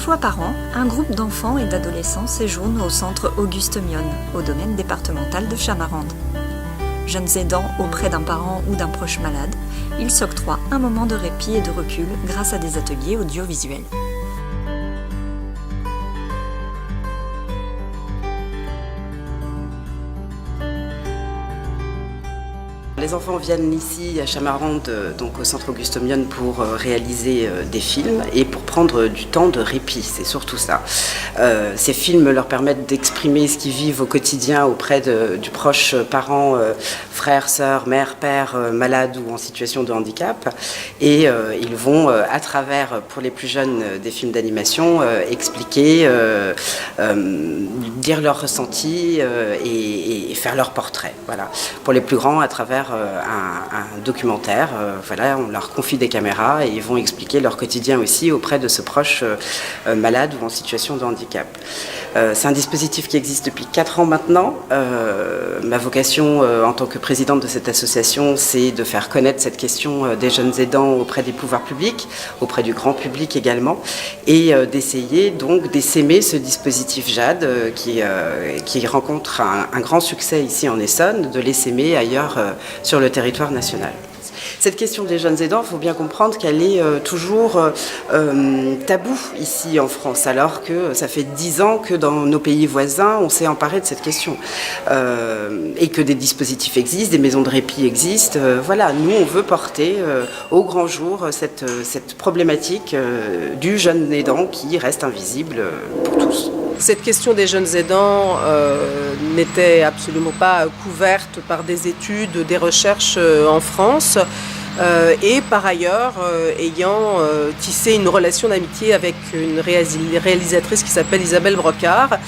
fois par an, un groupe d'enfants et d'adolescents séjourne au centre Auguste Mionne, au domaine départemental de Chamarande. Jeunes aidants auprès d'un parent ou d'un proche malade, ils s'octroient un moment de répit et de recul grâce à des ateliers audiovisuels. Les enfants viennent ici à Chamarande, donc au centre Auguste Mionne, pour réaliser des films et pour prendre du temps de répit, c'est surtout ça. Ces films leur permettent d'exprimer ce qu'ils vivent au quotidien auprès du proche parent, frère, sœur, mère, père, malade ou en situation de handicap. Et ils vont, à travers, pour les plus jeunes, des films d'animation, expliquer, dire leurs ressentis et faire leur portrait. Voilà. Pour les plus grands, à travers un documentaire, voilà, on leur confie des caméras et ils vont expliquer leur quotidien aussi auprès de ce proche malade ou en situation de handicap. C'est un dispositif qui existe depuis 4 ans maintenant. Ma vocation en tant que présidente de cette association, c'est de faire connaître cette question des jeunes aidants auprès des pouvoirs publics, auprès du grand public également, et d'essayer donc d'essaimer ce dispositif JAD qui rencontre un grand succès ici en Essonne, de l'essaimer ailleurs sur le territoire national. Cette question des jeunes aidants, il faut bien comprendre qu'elle est toujours taboue ici en France, alors que ça fait 10 ans que dans nos pays voisins, on s'est emparé de cette question. Et que des dispositifs existent, des maisons de répit existent. Voilà, nous, on veut porter au grand jour cette problématique du jeune aidant qui reste invisible pour tous. Cette question des jeunes aidants n'était absolument pas couverte par des études, des recherches en France. Et par ailleurs, ayant tissé une relation d'amitié avec une réalisatrice qui s'appelle Isabelle Brocard,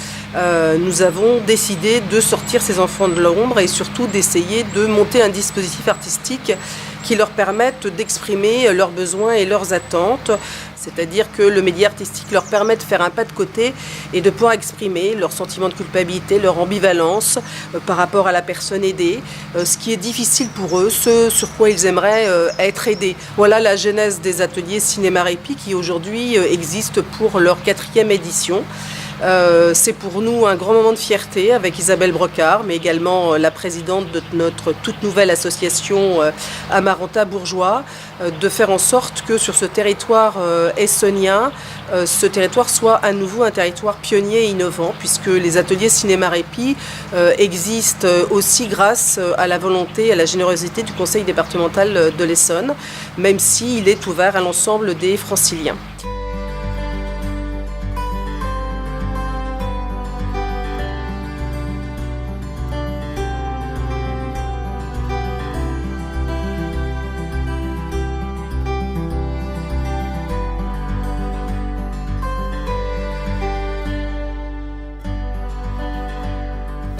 nous avons décidé de sortir ces enfants de l'ombre et surtout d'essayer de monter un dispositif artistique qui leur permette d'exprimer leurs besoins et leurs attentes. C'est-à-dire que le média artistique leur permet de faire un pas de côté et de pouvoir exprimer leur sentiment de culpabilité, leur ambivalence par rapport à la personne aidée, ce qui est difficile pour eux, ce sur quoi ils aimeraient être aidés. Voilà la genèse des ateliers Cinéma Répit qui aujourd'hui existent pour leur 4e édition. C'est pour nous un grand moment de fierté avec Isabelle Brocard, mais également la présidente de notre toute nouvelle association Amaranta Bourgeois, de faire en sorte que sur ce territoire essonien, ce territoire soit à nouveau un territoire pionnier et innovant, puisque les ateliers Cinéma Répit existent aussi grâce à la volonté et à la générosité du conseil départemental de l'Essonne, même s'il est ouvert à l'ensemble des franciliens.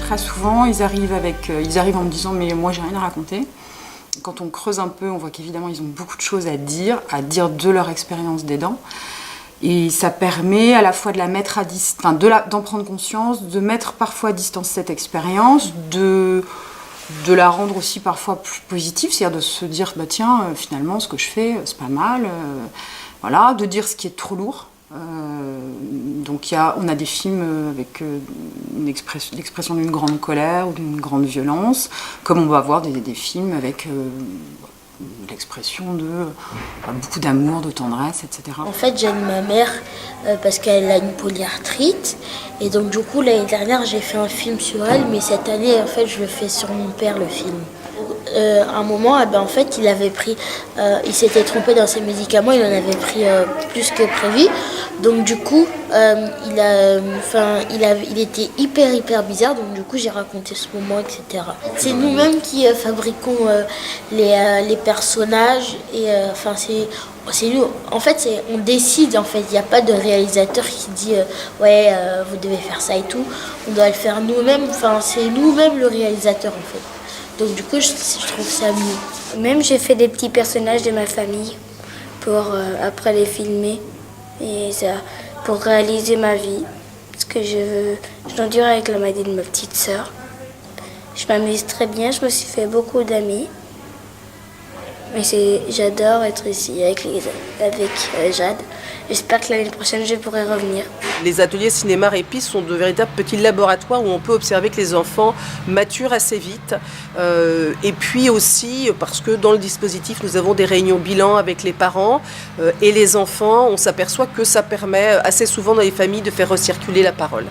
Très souvent, ils arrivent en me disant « mais moi j'ai rien à raconter ». Quand on creuse un peu, on voit qu'évidemment ils ont beaucoup de choses à dire de leur expérience d'aidant. Et ça permet à la fois de la mettre d'en prendre conscience, de mettre parfois à distance cette expérience, de la rendre aussi parfois plus positive, c'est-à-dire de se dire bah tiens, finalement ce que je fais c'est pas mal, voilà, de dire ce qui est trop lourd. Donc on a des films avec l'expression d'une grande colère ou d'une grande violence, comme on va avoir des films avec l'expression de beaucoup d'amour, de tendresse, etc. En fait, j'aide ma mère parce qu'elle a une polyarthrite. Et donc du coup, l'année dernière, j'ai fait un film sur elle, mais cette année, en fait, je le fais sur mon père, le film. À un moment, en fait, il s'était trompé dans ses médicaments, il en avait pris plus que prévu. Donc du coup, il était hyper bizarre, donc du coup j'ai raconté ce moment, etc. C'est nous-mêmes qui fabriquons les personnages et c'est nous. En fait, on décide. En fait, il n'y a pas de réalisateur qui dit vous devez faire ça et tout. On doit le faire nous-mêmes. Enfin, c'est nous-mêmes le réalisateur en fait. Donc du coup, je trouve ça mieux. Même j'ai fait des petits personnages de ma famille pour après les filmer et ça pour réaliser ma vie. Parce que j'endure avec la maladie de ma petite sœur. Je m'amuse très bien, je me suis fait beaucoup d'amis. Mais j'adore être ici avec Jade j'espère que l'année prochaine, je pourrai revenir. Les ateliers cinéma répit sont de véritables petits laboratoires où on peut observer que les enfants maturent assez vite. Et puis aussi, parce que dans le dispositif, nous avons des réunions bilan avec les parents et les enfants, on s'aperçoit que ça permet assez souvent dans les familles de faire recirculer la parole.